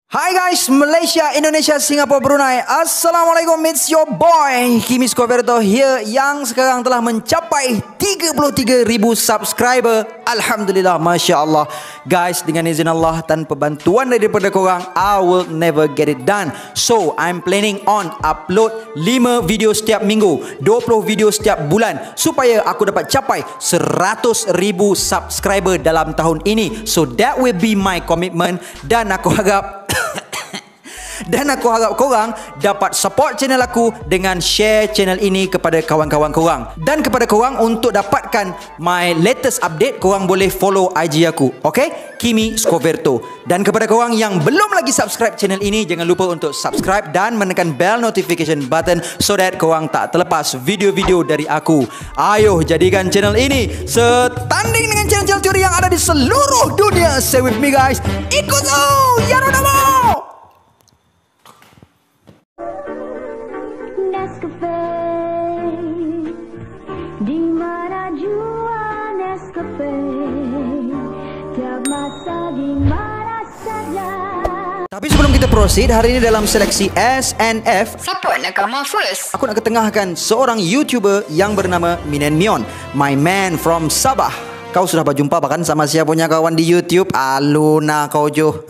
Hai guys, Malaysia, Indonesia, Singapura, Brunei. Assalamualaikum, it's your boy Kimi Skoverto here yang sekarang telah mencapai 33,000 subscriber. Alhamdulillah, Masya Allah. Guys, dengan izin Allah, tanpa bantuan daripada korang, I will never get it done. So, I'm planning on upload 5 video setiap minggu, 20 video setiap bulan, supaya aku dapat capai 100,000 subscriber dalam tahun ini. So, that will be my commitment. Dan aku harap korang dapat support channel aku dengan share channel ini kepada kawan-kawan korang. Dan kepada korang, untuk dapatkan my latest update, korang boleh follow IG aku, okay? Kimi Skoverto. Dan kepada korang yang belum lagi subscribe channel ini, jangan lupa untuk subscribe dan menekan bell notification button so that korang tak terlepas video-video dari aku. Ayo jadikan channel ini setanding dengan channel-channel teori yang ada di seluruh dunia. Stay with me guys. Ikutu Yaronamo. Nescafe, di mana jua Nescafe, tiap masa di mana saja. Tapi sebelum kita proceed, hari ini dalam seleksi SNF, siapa nak come first? aku nak ketengahkan seorang YouTuber yang bernama Minan Mion, my man from Sabah. Kau sudah berjumpa bahkan sama siapa punya kawan di YouTube? Aluna kau Jo.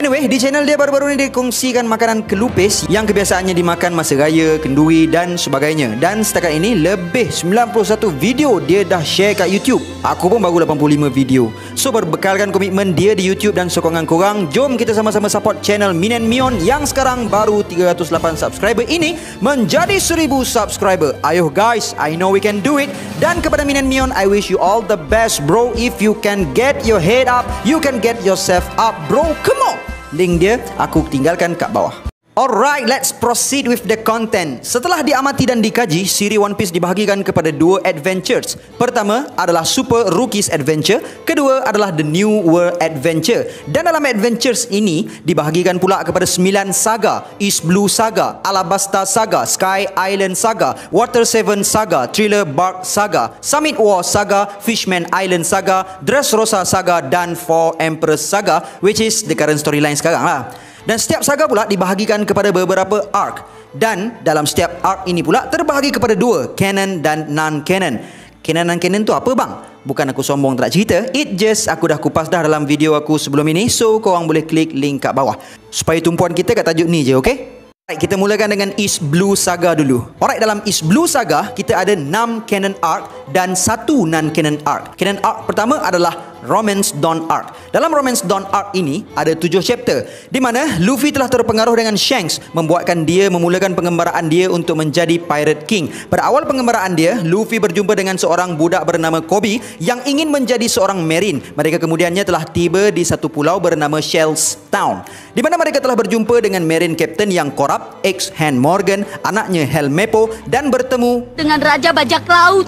Anyway, di channel dia baru-baru ini dikongsikan makanan kelupis yang kebiasaannya dimakan masa raya, kenduri dan sebagainya. Dan setakat ini lebih 91 video dia dah share kat YouTube. Aku pun baru 85 video. So berbekalkan komitmen dia di YouTube dan sokongan korang, jom kita sama-sama support channel Minan Mion yang sekarang baru 308 subscriber ini menjadi 1000 subscriber. Ayo guys, I know we can do it. Dan kepada Minan Mion, I wish you all the best bro. If you can get your head up, you can get yourself up bro. Come on. Link dia aku tinggalkan kat bawah. Alright, let's proceed with the content. Setelah diamati dan dikaji, siri One Piece dibahagikan kepada 2 adventures. Pertama adalah Super Rookies Adventure, kedua adalah The New World Adventure. Dan dalam adventures ini dibahagikan pula kepada 9 saga: East Blue Saga, Alabasta Saga, Sky Island Saga, Water 7 Saga, Thriller Bark Saga, Summit War Saga, Fishman Island Saga, Dressrosa Saga dan Four Emperors Saga, which is the current storyline sekarang lah. Dan setiap saga pula dibahagikan kepada beberapa arc. Dan dalam setiap arc ini pula terbahagi kepada 2, canon dan non-canon. Canon dan canon tu apa bang? Bukan aku sombong tak cerita. It just aku dah kupas dah dalam video aku sebelum ini. So korang boleh klik link kat bawah supaya tumpuan kita kat tajuk ni je, okay? Alright, kita mulakan dengan East Blue Saga dulu. Alright, dalam East Blue Saga kita ada 6 canon arc dan 1 non-canon arc. Canon arc pertama adalah Romance Dawn Arc. Dalam Romance Dawn Arc ini ada 7 chapter di mana Luffy telah terpengaruh dengan Shanks, membuatkan dia memulakan pengembaraan dia untuk menjadi Pirate King. Pada awal pengembaraan dia, Luffy berjumpa dengan seorang budak bernama Kobe yang ingin menjadi seorang marine. Mereka kemudiannya telah tiba di satu pulau bernama Shells Town, di mana mereka telah berjumpa dengan marine captain yang korup, Hand Morgan, anaknya Helmeppo, dan bertemu dengan Raja Bajak Laut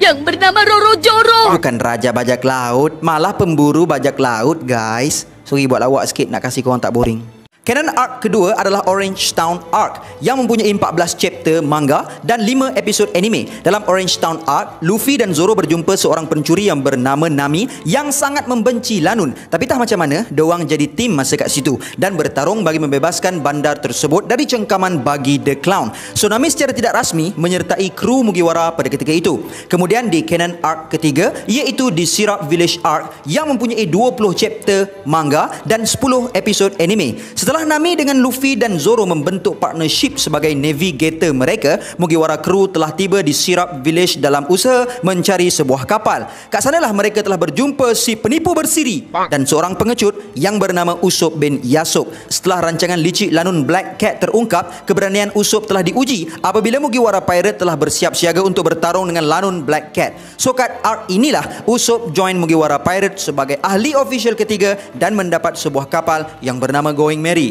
yang bernama Rorojoro. Bukan Raja Bajak Laut, malah pemburu bajak laut guys. Sorry buat lawak sikit, nak kasih korang tak boring. Canon arc kedua adalah Orange Town Arc yang mempunyai 14 chapter manga dan 5 episod anime. Dalam Orange Town Arc, Luffy dan Zoro berjumpa seorang pencuri yang bernama Nami yang sangat membenci Lanun. Tapi tak macam mana, diorang jadi tim masa kat situ dan bertarung bagi membebaskan bandar tersebut dari cengkaman Buggy the Clown. So Nami secara tidak rasmi menyertai kru Mugiwara pada ketika itu. Kemudian di Canon arc ketiga, iaitu di Syrup Village Arc yang mempunyai 20 chapter manga dan 10 episod anime. Setelah Nami dengan Luffy dan Zoro membentuk partnership sebagai navigator mereka, Mugiwara Crew telah tiba di Syrup Village dalam usaha mencari sebuah kapal. Kat sanalah mereka telah berjumpa si penipu bersiri dan seorang pengecut yang bernama Usopp bin Yasop. Setelah rancangan licik Lanun Black Cat terungkap, keberanian Usopp telah diuji apabila Mugiwara Pirate telah bersiap siaga untuk bertarung dengan Lanun Black Cat. So kat arc inilah Usopp join Mugiwara Pirate sebagai ahli official ketiga dan mendapat sebuah kapal yang bernama Going Merry.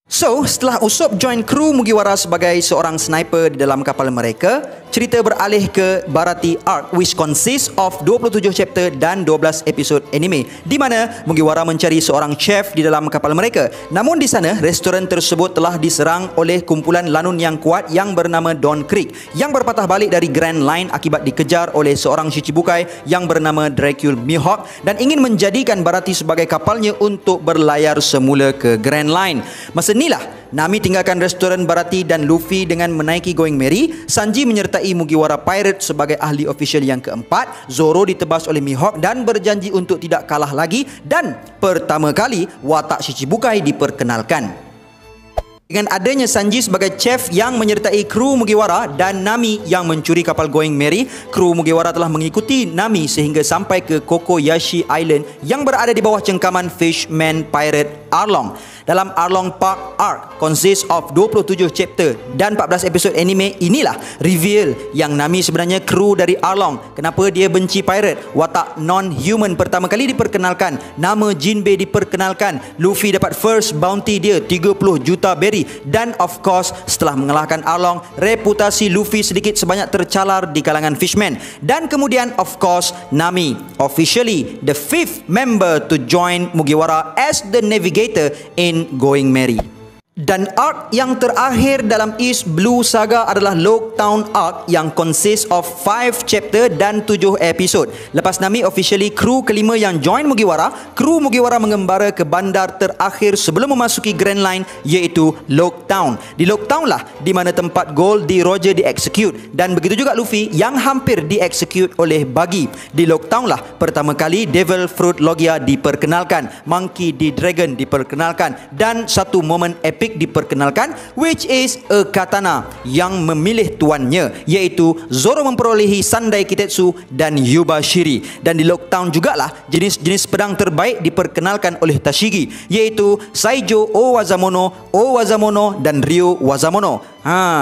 So, setelah Usopp join kru Mugiwara sebagai seorang sniper di dalam kapal mereka, cerita beralih ke Bharati Arc which consists of 27 chapter dan 12 episod anime di mana Mugiwara mencari seorang chef di dalam kapal mereka. Namun di sana restoran tersebut telah diserang oleh kumpulan lanun yang kuat yang bernama Dawn Creek yang berpatah balik dari Grand Line akibat dikejar oleh seorang Shichibukai yang bernama Dracula Mihawk dan ingin menjadikan Bharati sebagai kapalnya untuk berlayar semula ke Grand Line. Masa inilah Nami tinggalkan restoran Bharati dan Luffy dengan menaiki Going Merry. Sanji menyertai Mugiwara Pirate sebagai ahli official yang keempat. Zoro ditebas oleh Mihawk dan berjanji untuk tidak kalah lagi. Dan pertama kali watak Shichibukai diperkenalkan. Dengan adanya Sanji sebagai chef yang menyertai kru Mugiwara dan Nami yang mencuri kapal Going Merry, kru Mugiwara telah mengikuti Nami sehingga sampai ke Kokoyashi Island yang berada di bawah cengkaman Fishman Pirate Arlong. Dalam Arlong Park Arc consists of 27 chapter dan 14 episod anime, inilah reveal yang Nami sebenarnya kru dari Arlong. Kenapa dia benci pirate? Watak non-human pertama kali diperkenalkan. Nama Jinbei diperkenalkan. Luffy dapat first bounty dia 30 juta berry. Dan of course setelah mengalahkan Arlong, reputasi Luffy sedikit sebanyak tercalar di kalangan Fishman. Dan kemudian of course Nami officially the 5th member to join Mugiwara as the navigator in Going Merry. Dan arc yang terakhir dalam East Blue Saga adalah Lockdown Arc yang consist of 5 chapter dan 7 episod. Lepas Nami officially kru kelima yang join Mugiwara, kru Mugiwara mengembara ke bandar terakhir sebelum memasuki Grand Line iaitu Lockdown. Di Lockdown lah di mana tempat Gold di Roger di-execute dan begitu juga Luffy yang hampir di-execute oleh Buggy. Di Lockdown lah pertama kali Devil Fruit Logia diperkenalkan, Monkey D. Dragon diperkenalkan dan satu momen epic diperkenalkan which is a katana yang memilih tuannya iaitu Zoro memperolehi Sandai Kitetsu dan Yubashiri. Dan di Lockdown jugalah jenis-jenis pedang terbaik diperkenalkan oleh Tashigi iaitu Saijo Owazamono dan Ryo Wazamono.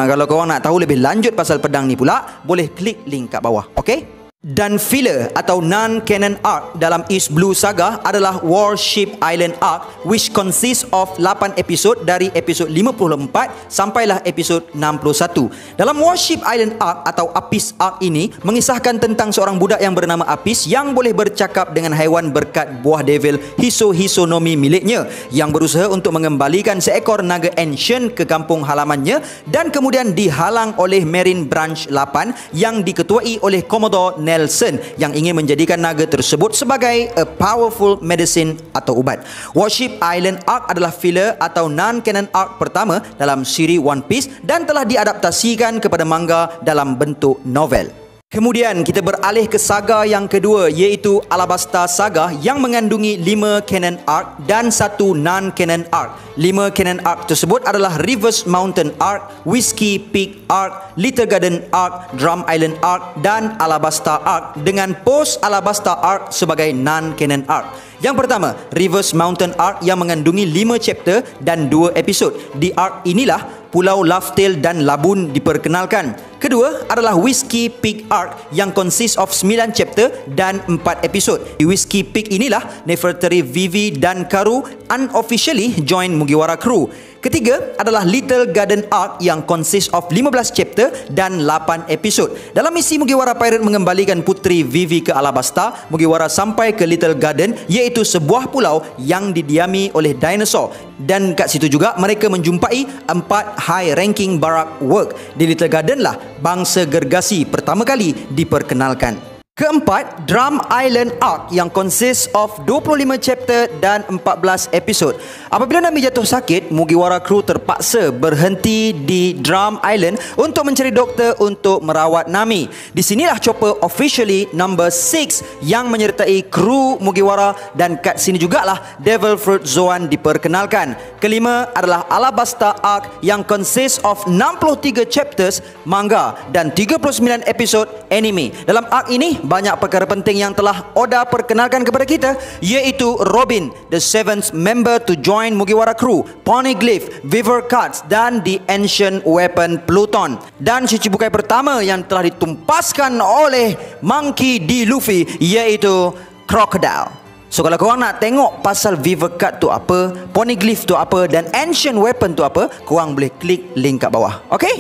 Kalau korang nak tahu lebih lanjut pasal pedang ni pula, boleh klik link kat bawah. Okay? Dan filler atau non-canon arc dalam East Blue Saga adalah Warship Island Arc which consists of 8 episod dari episod 54 sampailah episod 61. Dalam Warship Island Arc atau Apis Arc ini mengisahkan tentang seorang budak yang bernama Apis yang boleh bercakap dengan haiwan berkat buah devil Hisohisonomi miliknya yang berusaha untuk mengembalikan seekor naga ancient ke kampung halamannya dan kemudian dihalang oleh Marine Branch 8 yang diketuai oleh Commodore Nelson yang ingin menjadikan naga tersebut sebagai a powerful medicine atau ubat. Warship Island Arc adalah filler atau non-canon arc pertama dalam siri One Piece dan telah diadaptasikan kepada manga dalam bentuk novel. Kemudian kita beralih ke saga yang kedua iaitu Alabasta Saga yang mengandungi 5 canon arc dan 1 non-canon arc. 5 canon arc tersebut adalah Rivers Mountain Arc, Whiskey Peak Arc, Little Garden Arc, Drum Island Arc dan Alabasta Arc dengan post Alabasta Arc sebagai non-canon arc. Yang pertama, Rivers Mountain Arc yang mengandungi 5 chapter dan 2 episod. Di arc inilah Pulau Laugh-Tale dan Labun diperkenalkan. Kedua adalah Whiskey Peak Arc yang consist of 9 chapter dan 4 episod. Di Whiskey Peak inilah Nefertari Vivi dan Karu unofficially join Mugiwara crew. Ketiga adalah Little Garden Arc yang consist of 15 chapter dan 8 episod. Dalam misi Mugiwara Pirate mengembalikan Putri Vivi ke Alabasta, Mugiwara sampai ke Little Garden iaitu sebuah pulau yang didiami oleh dinosaur. Dan kat situ juga mereka menjumpai 4 high ranking barak work. Di Little Garden lah bangsa gergasi pertama kali diperkenalkan. Keempat, Drum Island Arc yang consist of 25 chapter dan 14 episod. Apabila Nami jatuh sakit, Mugiwara crew terpaksa berhenti di Drum Island untuk mencari doktor untuk merawat Nami. Di sinilah Chopper officially number 6 yang menyertai kru Mugiwara dan kat sini jugalah Devil Fruit Zoan diperkenalkan. Kelima adalah Alabasta Arc yang consist of 63 chapters manga dan 39 episod anime. Dalam arc ini banyak perkara penting yang telah Oda perkenalkan kepada kita iaitu Robin, the 7th member to join Mugiwara crew, Poneglyph, Viver Cards dan the Ancient Weapon Pluton. Dan Shichibukai pertama yang telah ditumpaskan oleh Monkey D. Luffy iaitu Crocodile. So kalau korang nak tengok pasal Viver Card tu apa, Poneglyph tu apa dan Ancient Weapon tu apa, korang boleh klik link kat bawah. Okay?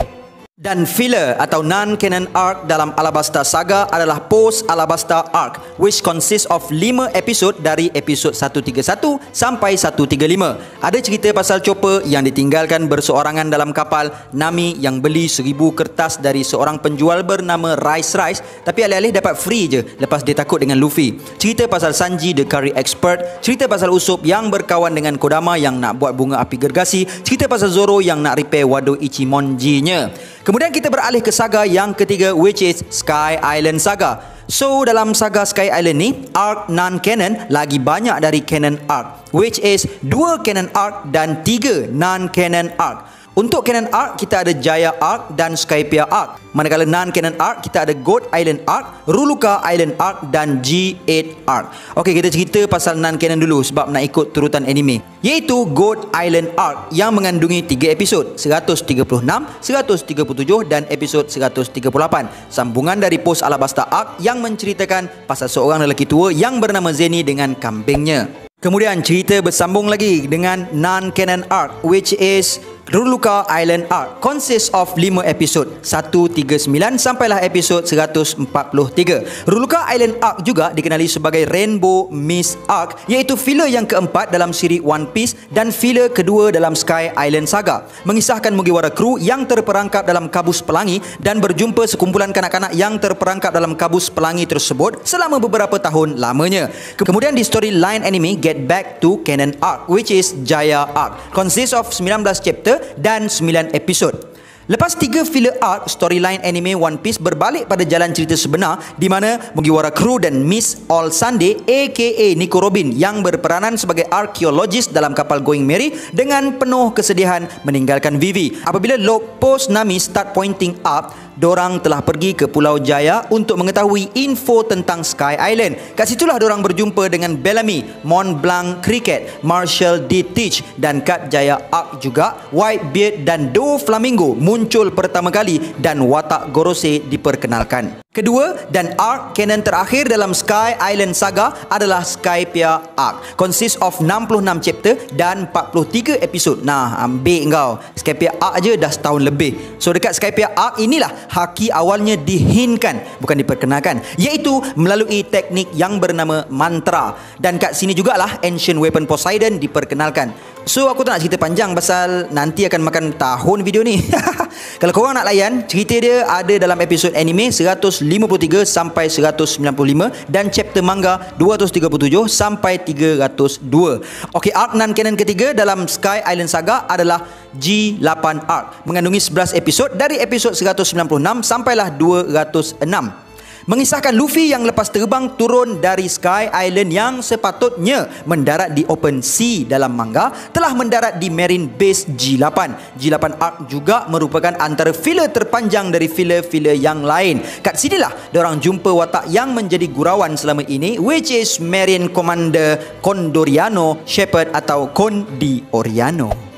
Dan filler atau non-canon arc dalam Alabasta Saga adalah post-Alabasta arc, which consists of 5 episod dari episod 131 sampai 135. Ada cerita pasal Chopper yang ditinggalkan berseorangan dalam kapal, Nami yang beli 1000 kertas dari seorang penjual bernama Rice, tapi alih-alih dapat free je lepas dia takut dengan Luffy. Cerita pasal Sanji the curry expert, cerita pasal Usopp yang berkawan dengan Kodama yang nak buat bunga api gergasi, cerita pasal Zoro yang nak repair Wado Ichimonji-nya. Kemudian kita beralih ke saga yang ketiga, which is Sky Island Saga. So dalam saga Sky Island ni, arc non-canon lagi banyak dari canon arc, which is 2 canon arc dan 3 non-canon arc. Untuk canon arc, kita ada Jaya arc dan Skypiea arc. Manakala non-canon arc, kita ada Goat Island arc, Ruluka Island arc dan G8 arc. Okey, kita cerita pasal non-canon dulu sebab nak ikut turutan anime. Iaitu Goat Island arc yang mengandungi 3 episod, 136, 137 dan episod 138. Sambungan dari post Alabasta arc yang menceritakan pasal seorang lelaki tua yang bernama Zenny dengan kambingnya. Kemudian cerita bersambung lagi dengan non-canon arc, which is Ruluka Island arc, consists of 5 episod, 139 sampailah episod 143. Ruluka Island arc juga dikenali sebagai Rainbow Mist arc, iaitu filler yang keempat dalam siri One Piece dan filler kedua dalam Sky Island Saga. Mengisahkan Mugiwara Crew yang terperangkap dalam kabus pelangi dan berjumpa sekumpulan kanak-kanak yang terperangkap dalam kabus pelangi tersebut selama beberapa tahun lamanya. Kemudian di storyline anime Get Back to Canon arc, which is Jaya arc, consists of 19 chapter dan 9 episod. Lepas 3 filler arc, storyline anime One Piece berbalik pada jalan cerita sebenar di mana Mugiwara Crew dan Miss All Sunday aka Nico Robin yang berperanan sebagai arkeologis dalam kapal Going Merry dengan penuh kesedihan meninggalkan Vivi. Apabila log post Nami start pointing up, dorang telah pergi ke Pulau Jaya untuk mengetahui info tentang Sky Island. Kat situlah dorang berjumpa dengan Bellamy, Mont Blanc Cricket, Marshall D. Teach dan kat Jaya Arc juga Whitebeard dan Doflamingo muncul pertama kali dan watak Gorosei diperkenalkan. Kedua dan arc canon terakhir dalam Sky Island Saga adalah Skypiea arc, consists of 66 chapter dan 43 episod. Nah, ambil kau, Skypiea arc je dah setahun lebih. So dekat Skypiea arc inilah haki awalnya dihinkan, bukan diperkenalkan, iaitu melalui teknik yang bernama mantra. Dan kat sini jugalah Ancient Weapon Poseidon diperkenalkan. So aku tak nak cerita panjang pasal nanti akan makan tahun video ni. Kalau korang nak layan, cerita dia ada dalam episod anime 153 sampai 195 dan chapter manga 237 sampai 302. Okey, arc non-canon ketiga dalam Sky Island Saga adalah G8 arc, mengandungi 11 episod dari episod 196 sampailah 206. Mengisahkan Luffy yang lepas terbang turun dari Sky Island yang sepatutnya mendarat di open sea dalam manga telah mendarat di Marine Base G8. G8 arc juga merupakan antara filler terpanjang dari filler-filler yang lain. Kat sinilah diorang jumpa watak yang menjadi gurauan selama ini, which is Marine Commander Condoriano Shepard atau Condioriano.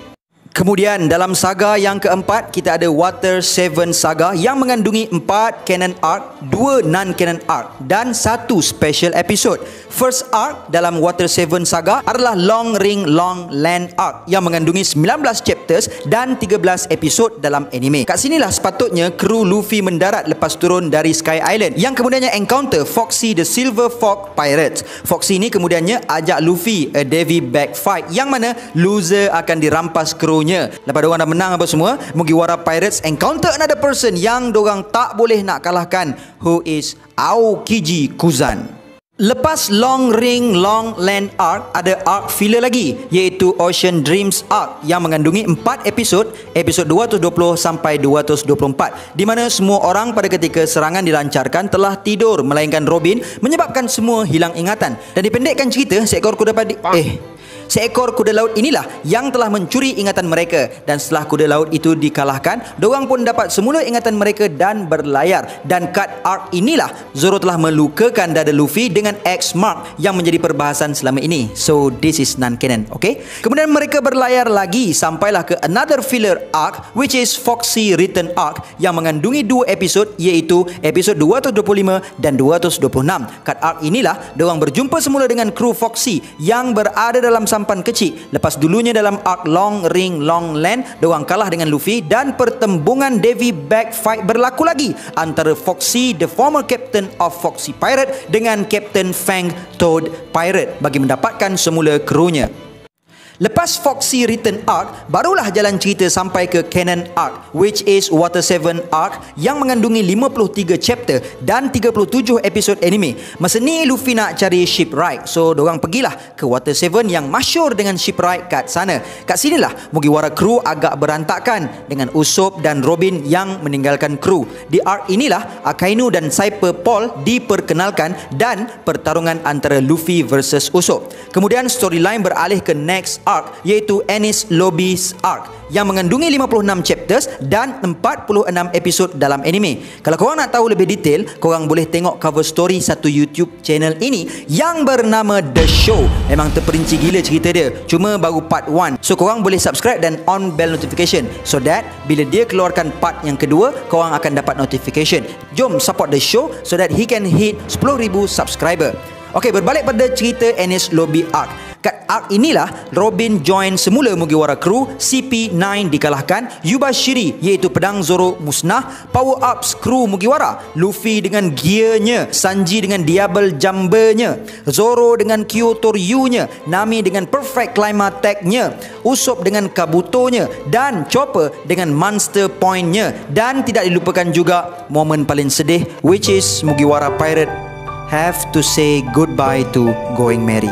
Kemudian dalam saga yang keempat, kita ada Water 7 Saga yang mengandungi 4 canon arc, 2 non-canon arc dan 1 special episode. First arc dalam Water 7 Saga adalah Long Ring Long Land arc yang mengandungi 19 chapters dan 13 episod dalam anime. Kat sinilah sepatutnya kru Luffy mendarat lepas turun dari Sky Island yang kemudiannya encounter Foxy the Silver Fox Pirates. Foxy ni kemudiannya ajak Luffy a Davy Back fight yang mana loser akan dirampas kru. Lepas diorang dah menang apa semua, Mugiwara Pirates encounter another person yang diorang tak boleh nak kalahkan, who is Aokiji Kuzan. Lepas Long Ring Long Land arc, ada arc filler lagi, iaitu Ocean Dreams arc yang mengandungi 4 episod, episod 220 sampai 224, di mana semua orang pada ketika serangan dilancarkan telah tidur melainkan Robin, menyebabkan semua hilang ingatan. Dan dipendekkan cerita, seekor kuda seekor kuda laut inilah yang telah mencuri ingatan mereka, dan setelah kuda laut itu dikalahkan, dorang pun dapat semula ingatan mereka dan berlayar. Dan kat arc inilah Zoro telah melukakan dada Luffy dengan X mark yang menjadi perbahasan selama ini. So this is non-canon, okay? Kemudian mereka berlayar lagi sampailah ke another filler arc, which is Foxy Return arc yang mengandungi 2 episod, iaitu episod 225 dan 226. Kat arc inilah dorang berjumpa semula dengan kru Foxy yang berada dalam sampan kecil. Lepas dulunya dalam arc Long Ring Long Land, diorang kalah dengan Luffy dan pertembungan Davy Bag fight berlaku lagi antara Foxy, the former captain of Foxy Pirate, dengan Captain Fang Toad Pirate bagi mendapatkan semula krunya. Lepas Foxy Return Arc, barulah jalan cerita sampai ke Canon Arc, which is Water 7 Arc yang mengandungi 53 chapter dan 37 episod anime. Masa ni Luffy nak cari shipwright, so dorang pergilah ke Water 7 yang masyur dengan shipwright kat sana. Kat sinilah Mugiwara Crew agak berantakan dengan Usopp dan Robin yang meninggalkan kru. Di arc inilah Akainu dan Cypher Paul diperkenalkan dan pertarungan antara Luffy versus Usopp. Kemudian storyline beralih ke next arc, iaitu Enies Lobby's arc yang mengandungi 56 chapters dan 46 episod dalam anime. Kalau korang nak tahu lebih detail, korang boleh tengok cover story satu YouTube channel ini yang bernama The Show. Memang terperinci gila cerita dia, cuma baru part 1. So korang boleh subscribe dan on bell notification so that bila dia keluarkan part yang kedua, korang akan dapat notification. Jom support The Show so that he can hit 10,000 subscriber. Okey, berbalik pada cerita Enies Lobby arc. Kat arc inilah Robin join semula Mugiwara Crew, CP9 dikalahkan, Yubashiri iaitu pedang Zoro musnah, power ups kru Mugiwara, Luffy dengan gearnya, Sanji dengan Diable Jumpernya, Zoro dengan Kyoto Ryu-nya, Nami dengan Perfect Climax-nya, Usopp dengan Kabuto-nya, dan Chopper dengan Monster Point-nya. Dan tidak dilupakan juga momen paling sedih, which is Mugiwara Pirate have to say goodbye to Going Merry.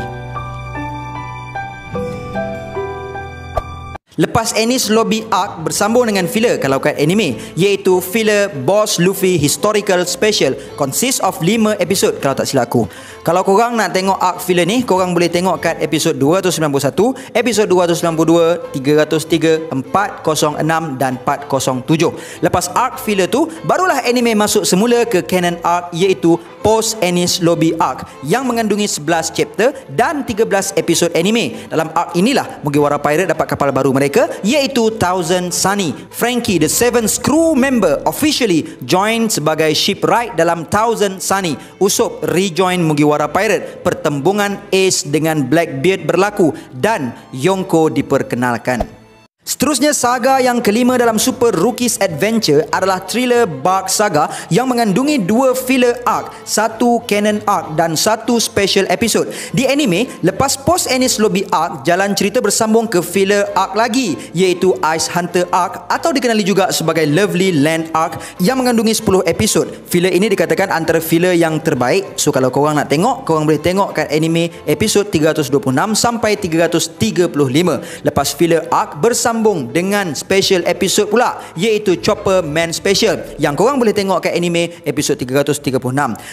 Lepas Enies Lobby arc bersambung dengan filler kalau kat anime, iaitu filler Boss Luffy Historical Special, consist of 5 episod kalau tak silap aku. Kalau korang nak tengok arc filler ni, korang boleh tengok kat episod 291, episod 292, 303, 406 dan 407. Lepas arc filler tu, barulah anime masuk semula ke canon arc, iaitu Post Enies Lobby arc yang mengandungi 11 chapter dan 13 episod anime. Dalam arc inilah Mugiwara Pirate dapat kapal baru mereka, iaitu Thousand Sunny. Frankie, the 7th crew member, officially join sebagai shipwright dalam Thousand Sunny. Usopp rejoin Mugiwara Pirate. Pertembungan Ace dengan Blackbeard berlaku dan Yonko diperkenalkan. Seterusnya, saga yang kelima dalam Super Rookies Adventure adalah thriller Bark Saga yang mengandungi 2 filler arc, 1 canon arc dan 1 special episode. Di anime, lepas post Enies Lobby arc, jalan cerita bersambung ke filler arc lagi, iaitu Ice Hunter arc atau dikenali juga sebagai Lovely Land arc yang mengandungi 10 episod. Filler ini dikatakan antara filler yang terbaik. So kalau korang nak tengok, korang boleh tengok kat anime episod 326 sampai 335. Lepas filler arc bersambung dengan special episode pula, iaitu Chopper Man Special yang korang boleh tengok kat anime episod 336.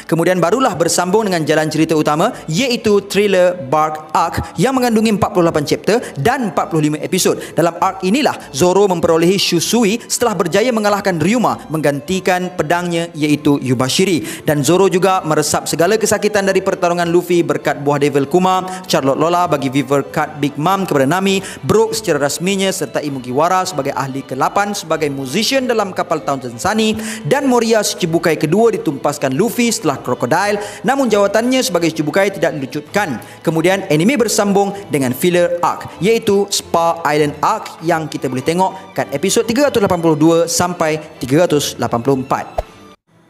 Kemudian barulah bersambung dengan jalan cerita utama, iaitu thriller Bark Arc yang mengandungi 48 chapter dan 45 episod. Dalam arc inilah Zoro memperolehi Shusui setelah berjaya mengalahkan Ryuma, menggantikan pedangnya iaitu Yubashiri. Dan Zoro juga meresap segala kesakitan dari pertarungan Luffy berkat buah Devil Kuma. Charlotte Lola bagi Viver Cut Big Mom kepada Nami. Brook secara rasminya sertai Mugiwara sebagai ahli ke-8 sebagai musician dalam kapal Thousand Sunny. Dan Moria Shichibukai kedua ditumpaskan Luffy setelah Crocodile, namun jawatannya sebagai Shichibukai tidak dilucutkan. Kemudian anime bersambung dengan filler arc, iaitu Spa Island arc yang kita boleh tengok kat episod 382 sampai 384.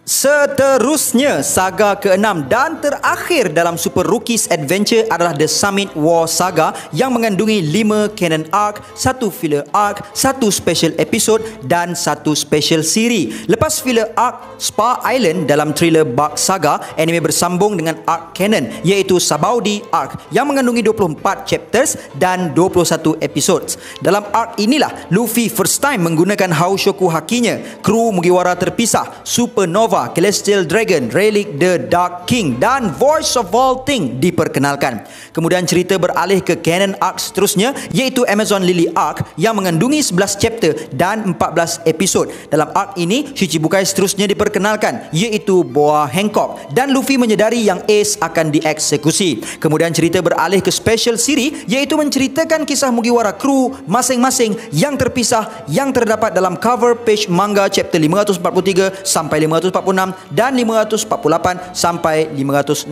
Seterusnya, saga ke-6 dan terakhir dalam Super Rookies Adventure adalah The Summit War Saga yang mengandungi 5 canon arc, 1 filler arc, 1 special episode dan 1 special siri. Lepas filler arc Spa Island dalam thriller Bark Saga, anime bersambung dengan arc canon, iaitu Sabaody arc yang mengandungi 24 chapters dan 21 episodes. Dalam arc inilah Luffy first time menggunakan Haoshoku Hakinya, kru Mugiwara terpisah, Supernova, Celestial Dragon, Relic the Dark King dan Voice of All Thing diperkenalkan. Kemudian cerita beralih ke canon arc seterusnya, iaitu Amazon Lily arc yang mengandungi 11 chapter dan 14 episod. Dalam arc ini, Shichibukai seterusnya diperkenalkan, iaitu Boa Hancock, dan Luffy menyedari yang Ace akan dieksekusi. Kemudian cerita beralih ke special siri, iaitu menceritakan kisah Mugiwara Crew masing-masing yang terpisah yang terdapat dalam cover page manga chapter 543 sampai 544 dan 548 sampai 560.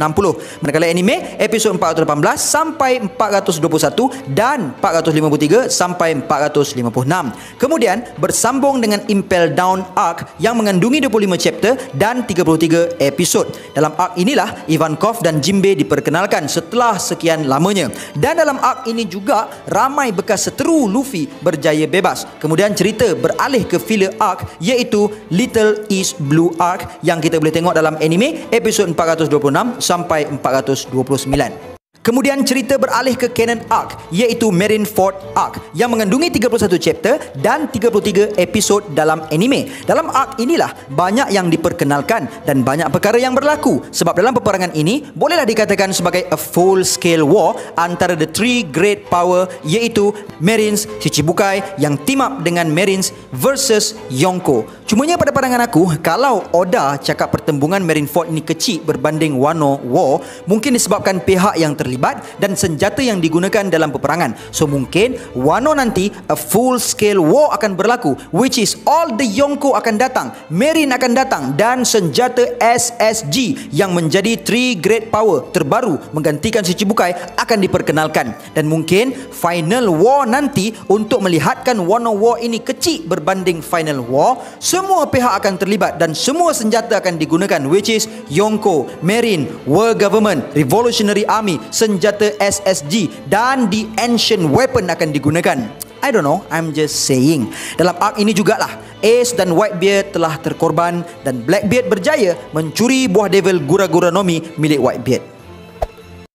Manakala anime episod 418 sampai 421 dan 453 sampai 456. Kemudian bersambung dengan Impel Down arc yang mengandungi 25 chapter dan 33 episod. Dalam arc inilah Ivankov dan Jinbei diperkenalkan setelah sekian lamanya. Dan dalam arc ini juga ramai bekas seteru Luffy berjaya bebas. Kemudian cerita beralih ke filler arc iaitu Little East Blue arc yang kita boleh tengok dalam anime episod 426 sampai 429. Kemudian cerita beralih ke canon arc iaitu Marineford arc yang mengandungi 31 chapter dan 33 episod dalam anime. Dalam arc inilah banyak yang diperkenalkan dan banyak perkara yang berlaku sebab dalam peperangan ini bolehlah dikatakan sebagai a full scale war antara the three great power iaitu Marines Shichibukai yang team up dengan Marines versus Yonko. Cumanya pada pandangan aku, kalau Oda cakap pertembungan Marineford ini kecil berbanding Wano War, mungkin disebabkan pihak yang terlibat dan senjata yang digunakan dalam peperangan. So mungkin Wano nanti a full scale war akan berlaku, which is all the Yonko akan datang, Marine akan datang dan senjata SSG yang menjadi three great power terbaru menggantikan Shichibukai akan diperkenalkan. Dan mungkin final war nanti untuk melihatkan Wano War ini kecil berbanding final war, semua pihak akan terlibat dan semua senjata akan digunakan, which is Yonko, Marine, World Government, Revolutionary Army, senjata SSG dan the Ancient Weapon akan digunakan. I don't know, I'm just saying. Dalam arc ini jugalah Ace dan Whitebeard telah terkorban dan Blackbeard berjaya mencuri buah devil Gura-Gura Nomi milik Whitebeard.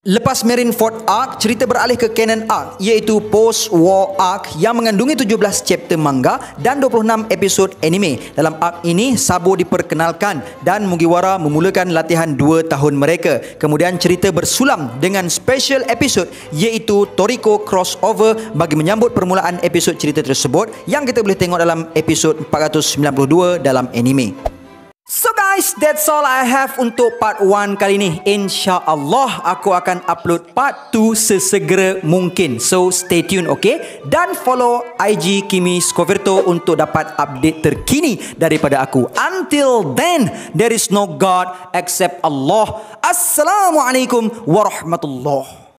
Lepas Marineford arc, cerita beralih ke canon arc iaitu Post-War arc yang mengandungi 17 chapter manga dan 26 episod anime. Dalam arc ini, Sabo diperkenalkan dan Mugiwara memulakan latihan 2 tahun mereka. Kemudian cerita bersulam dengan special episode iaitu Toriko crossover bagi menyambut permulaan episod cerita tersebut yang kita boleh tengok dalam episod 492 dalam anime. So guys, that's all I have untuk part 1 kali ni. InsyaAllah aku akan upload part 2 sesegera mungkin. So stay tune, okay? Dan follow IG Kimi Scoverto untuk dapat update terkini daripada aku. Until then, there is no God except Allah. Assalamualaikum warahmatullahi